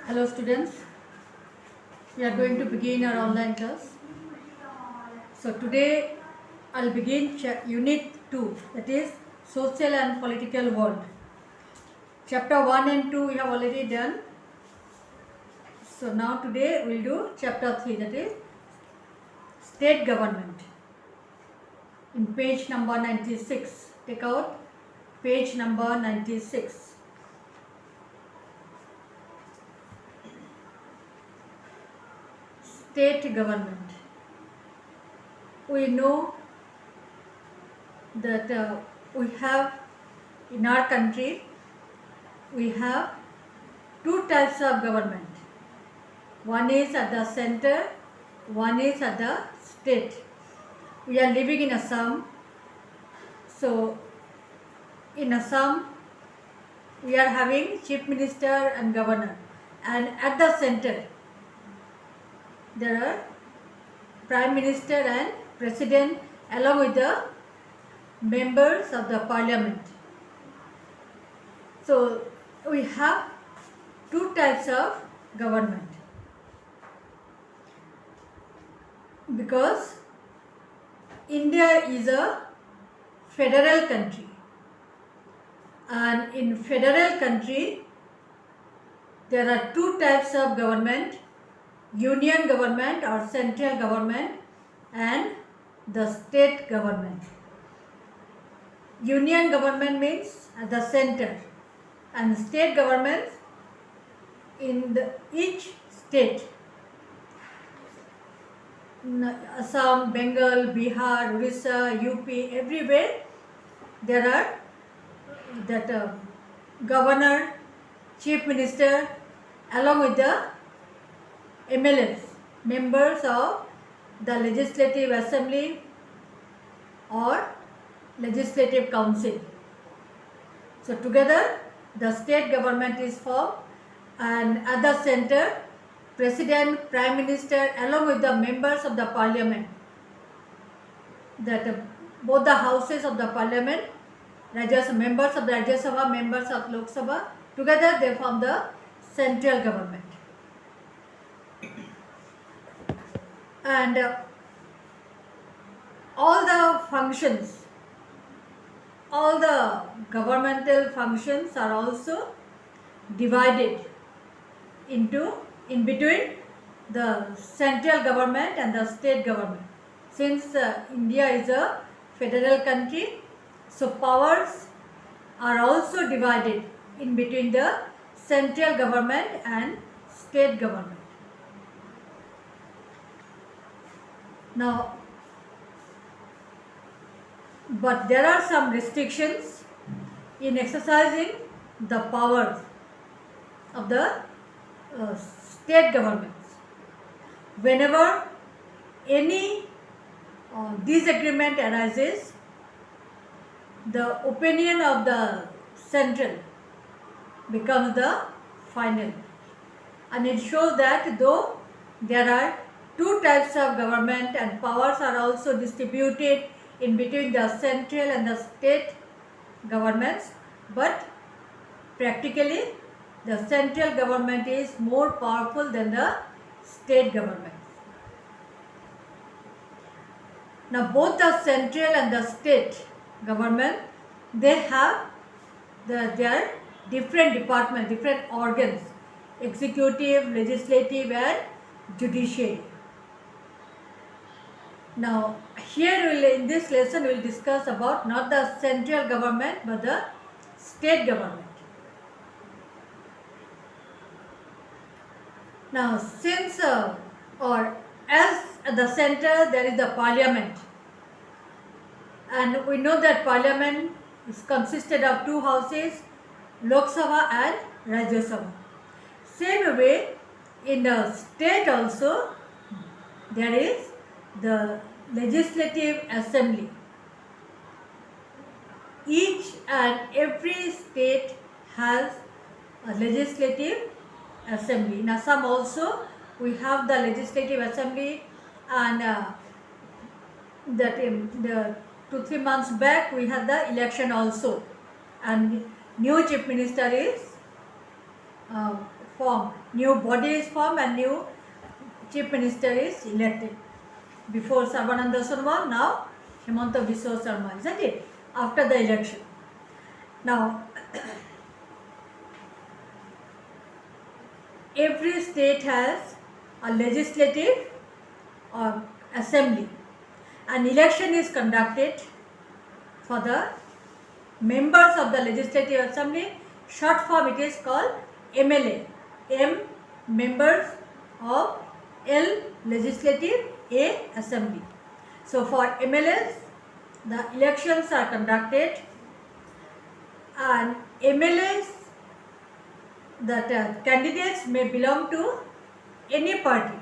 Hello students, we are going to begin our online class. So today I'll begin unit 2, that is social and political world. Chapter 1 and 2 we have already done. So now today we'll do chapter 3, that is state government. In page number 96, take out page number 96. State government. We know that we have in our country we have two types of government. One is at the center, one is at the state. We are living in Assam. So in Assam we are having chief minister and governor, and at the center there are prime minister and president along with the members of the parliament. So we have two types of government because India is a federal country, and in federal country there are two types of government: union government or central government and the state government. Union government means at the center, and state governments in each state. Assam, Bengal, Bihar, Orissa, UP, everywhere there are that governor, chief minister along with the MLAs, members of the legislative assembly or legislative council. So together the state government is formed, and at the center president, prime minister along with the members of the parliament, that both the houses of the parliament, members of the Rajya Sabha, members of Lok Sabha, together they form the central government. And all the functions, all the governmental functions are also divided in between the central government and the state government. Since India is a federal country, so powers are also divided in between the central government and state government. Now, but there are some restrictions in exercising the powers of the state governments. Whenever any disagreement arises, the opinion of the central becomes the final, and it shows that though there are two types of government and powers are also distributed in between the central and the state governments, but practically the central government is more powerful than the state government. Now both the central and the state government, they have their different departments, different organs: executive, legislative and judiciary. Now here in this lesson we will discuss about not the central government but the state government. Now since or as at the center there is the parliament, and we know that parliament is consisted of two houses, Lok Sabha and Rajya Sabha. Same way in the state also there is the legislative assembly. Each and every state has a legislative assembly. In Assam also we have the legislative assembly, and that the 2-3 months back we had the election also, and new chief minister is formed, new body is formed and new chief minister is elected. Before Sarbananda Sonowal, now Himanta Biswa Sarma, isn't it? After the election. Now, every state has a legislative or assembly. An election is conducted for the members of the legislative assembly. Short form it is called MLA. M, members of, L, legislative, A, assembly. So for MLAs, the elections are conducted, and MLAs, that candidates may belong to any party.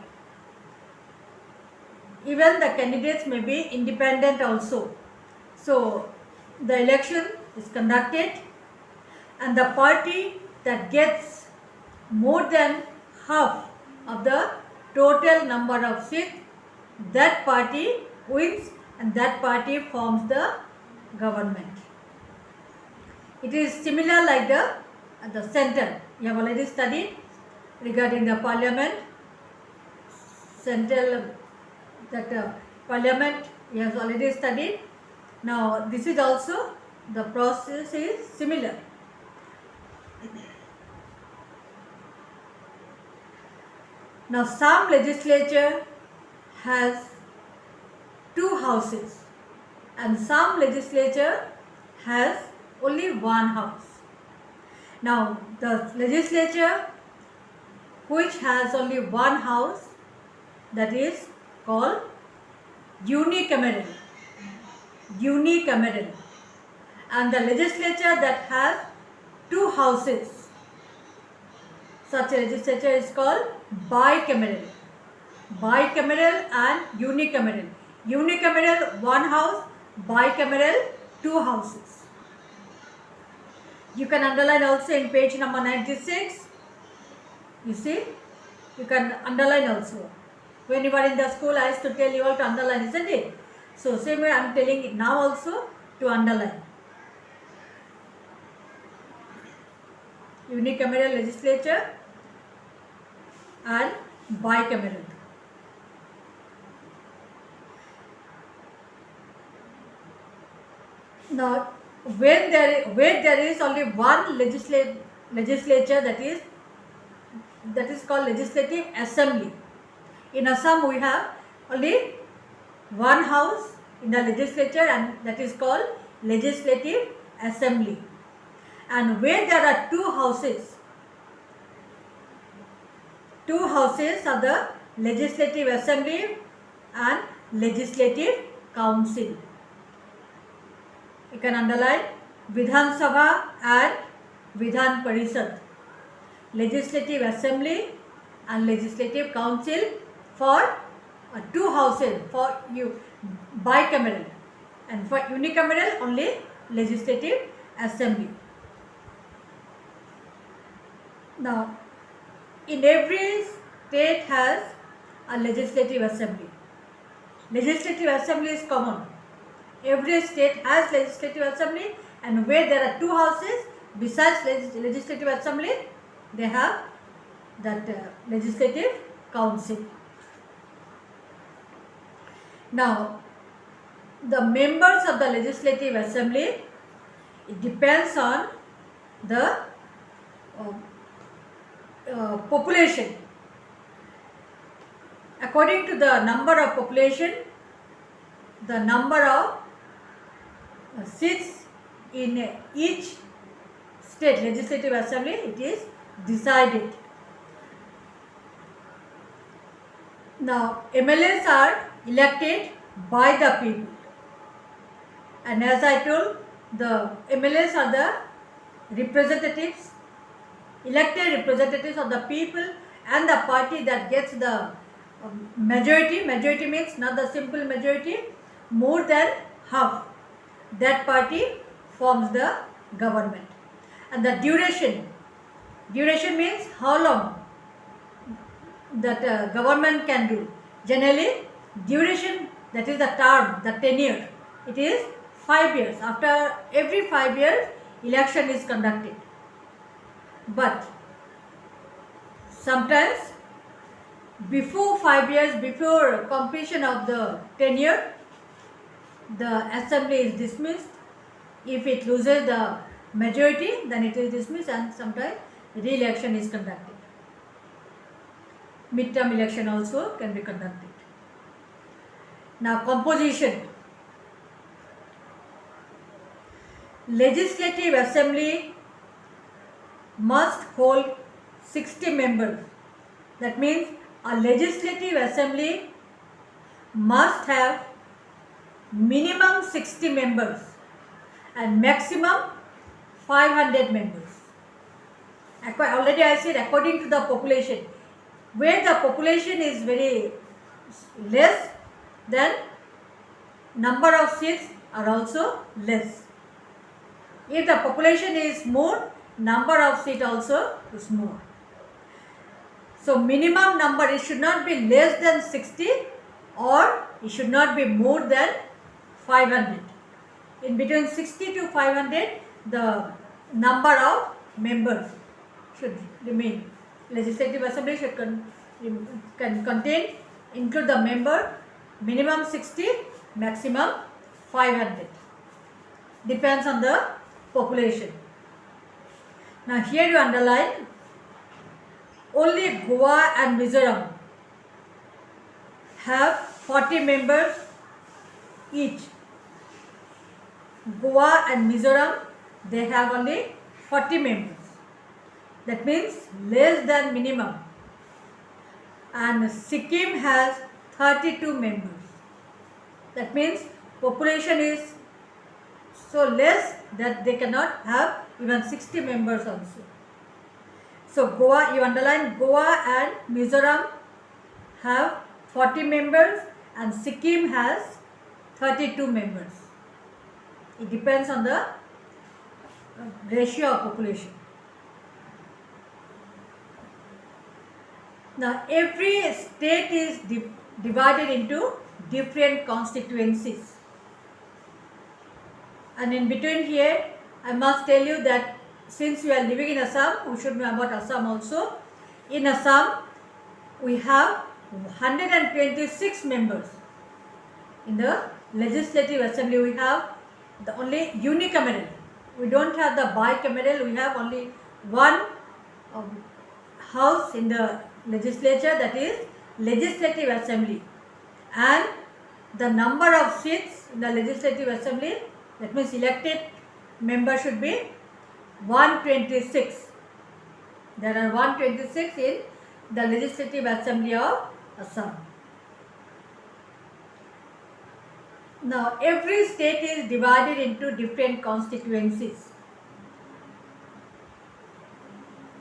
Even the candidates may be independent also. So the election is conducted, and the party that gets more than half of the total number of seats, that party wins and that party forms the government. It is similar like the center. You have already studied regarding the parliament, central, that parliament you have already studied. Now this is also, the process is similar. Now some legislature has 2 houses and some legislature has only 1 house. Now the legislature which has only 1 house, that is called unicameral. Unicameral. And the legislature that has 2 houses, such a legislature is called bicameral. Bicameral and unicameral. Unicameral 1 house, bicameral 2 houses. You can underline also in page number 96. You see, you can underline also. When you were in the school, I used to tell you all to underline, isn't it? So same way I am telling it now also to underline. Unicameral legislature and bicameral. Now, when there is only 1 legislature, that is called legislative assembly. In Assam we have only 1 house in the legislature, and that is called legislative assembly. And where there are 2 houses, 2 houses are the legislative assembly and legislative council. You can underline Vidhan Sabha and Vidhan Parishad. Legislative assembly and legislative council for 2 houses, for you bicameral, and for unicameral only legislative assembly. Now, in every state has a legislative assembly. Legislative assembly is common. Every state has legislative assembly, and where there are 2 houses, besides legislative assembly, they have that legislative council. Now, the members of the legislative assembly, it depends on the population. According to the number of population, the number of seats in each state legislative assembly, it is decided. Now, MLAs are elected by the people, and as I told, the MLAs are the representatives, elected representatives of the people, and the party that gets the majority. Majority means not the simple majority, more than half, that party forms the government. And the duration means how long that government can do. Generally, duration, that is the term, the tenure, it is 5 years. After every 5 years, election is conducted. But Sometimes before 5 years, before completion of the tenure, the assembly is dismissed. If it loses the majority, then it is dismissed, and sometimes re-election is conducted. Midterm election also can be conducted. Now, composition. Legislative Assembly must hold 60 members. That means a Legislative Assembly must have minimum 60 members and maximum 500 members. Already I said according to the population. Where the population is very less, then number of seats are also less. If the population is more, number of seats also is more. So minimum number, it should not be less than 60 or it should not be more than 500. In between 60 to 500, the number of members should remain. Legislative Assembly should can contain, include the member, minimum 60, maximum 500. Depends on the population. Now here you underline, only Goa and Mizoram have 40 members each. Goa and Mizoram, they have only 40 members. That means less than minimum. And Sikkim has 32 members. That means population is so less that they cannot have even 60 members also. So Goa, you underline, Goa and Mizoram have 40 members and Sikkim has 32 members. It depends on the ratio of population. Now every state is divided into different constituencies. And in between here, I must tell you that since we are living in Assam, we should know about Assam also. In Assam, we have 126 members. In the Legislative Assembly, we have the only unicameral. We don't have the bicameral. We have only one house in the legislature, that is Legislative Assembly. And the number of seats in the Legislative Assembly, that means elected member, should be 126. There are 126 in the Legislative Assembly of Assam. Now every state is divided into different constituencies.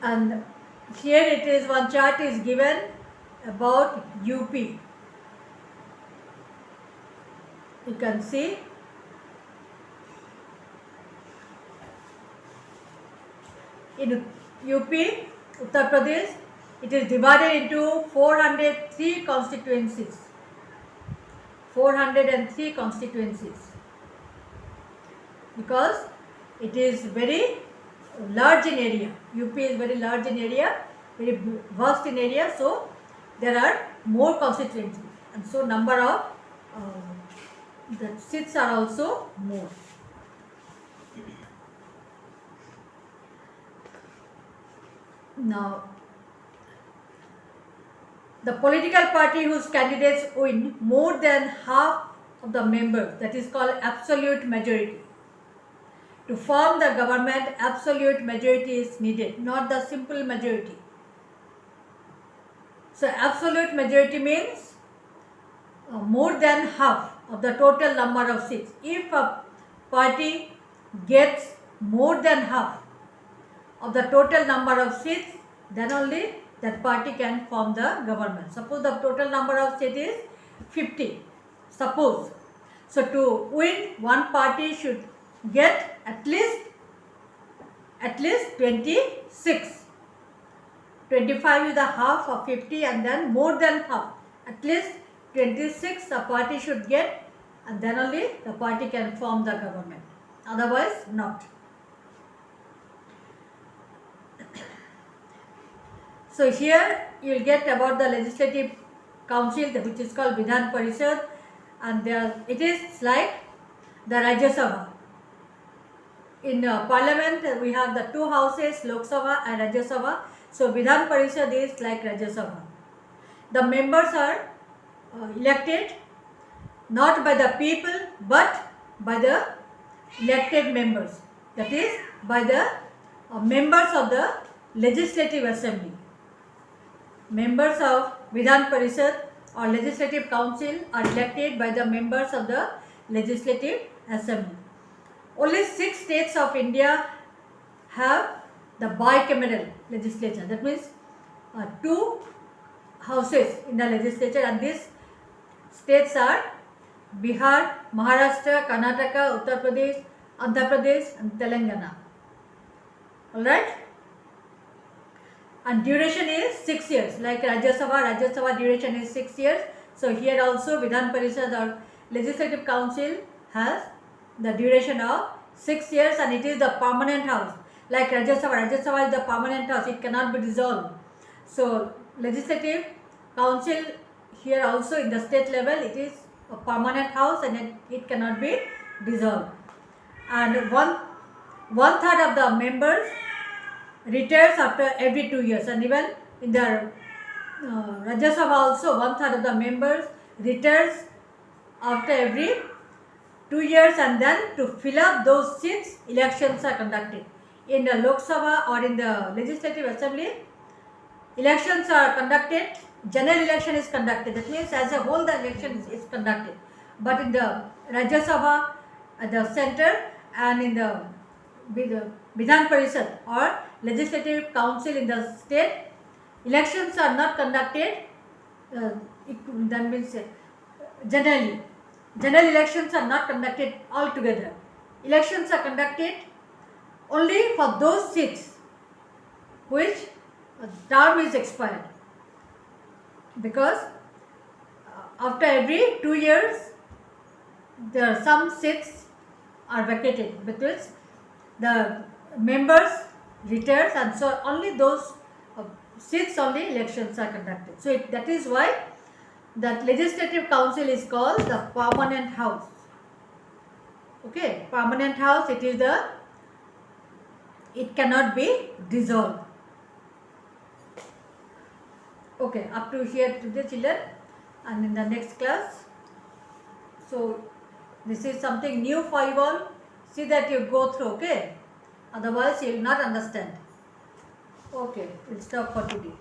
And here it is, one chart is given about UP. You can see in UP, Uttar Pradesh, it is divided into 403 constituencies. 403 constituencies. Because it is very large in area. UP is very large in area, very vast in area, so there are more constituencies, and so number of the seats are also more. Now, the political party whose candidates win more than half of the members, that is called absolute majority. To form the government, absolute majority is needed, not the simple majority. So absolute majority means more than half of the total number of seats. If a party gets more than half of the total number of seats, then only that party can form the government. Suppose the total number of seats is 50. Suppose. So to win, one party should get at least 26. 25 is the half of 50 and then more than half. At least 26 a party should get, and then only the party can form the government. Otherwise not. So here you will get about the legislative council, which is called Vidhan Parishad, and it is like the Rajya Sabha. In parliament we have the two houses, Lok Sabha and Rajya Sabha. So Vidhan Parishad is like Rajya Sabha. The members are elected not by the people but by the elected members, that is by the members of the legislative assembly. Members of Vidhan Parishad or legislative council are elected by the members of the legislative assembly. Only 6 states of India have the bicameral legislature, that means 2 houses in the legislature, and these states are Bihar, Maharashtra, Karnataka, Uttar Pradesh, Andhra Pradesh and Telangana. Alright? And duration is 6 years, like Rajya Sabha duration is 6 years. So here also Vidhan Parishad or Legislative Council has the duration of 6 years, and it is the permanent house. Like Rajya Sabha is the permanent house, it cannot be dissolved. So Legislative Council here also in the state level, it is a permanent house and it cannot be dissolved. And one third of the members retires after every 2 years, and even in the Rajya Sabha also 1/3 of the members retires after every 2 years, and then to fill up those seats elections are conducted. In the Lok Sabha or in the Legislative Assembly, elections are conducted, general election is conducted, that means as a whole the election is conducted. But in the Rajya Sabha at the center and in the Vidhan Parishad or Legislative Council in the state, elections are not conducted, that means generally. General elections are not conducted altogether. Elections are conducted only for those seats which term is expired, because after every 2 years there are some seats are vacated, because the members retires, and so only those seats only elections are conducted. So that is why the Legislative Council is called the permanent house. Okay, permanent house, it cannot be dissolved. Okay, up to here to the children, and in the next class. So this is something new for you all. See that you go through, okay? Otherwise you will not understand. Okay, we'll stop for today.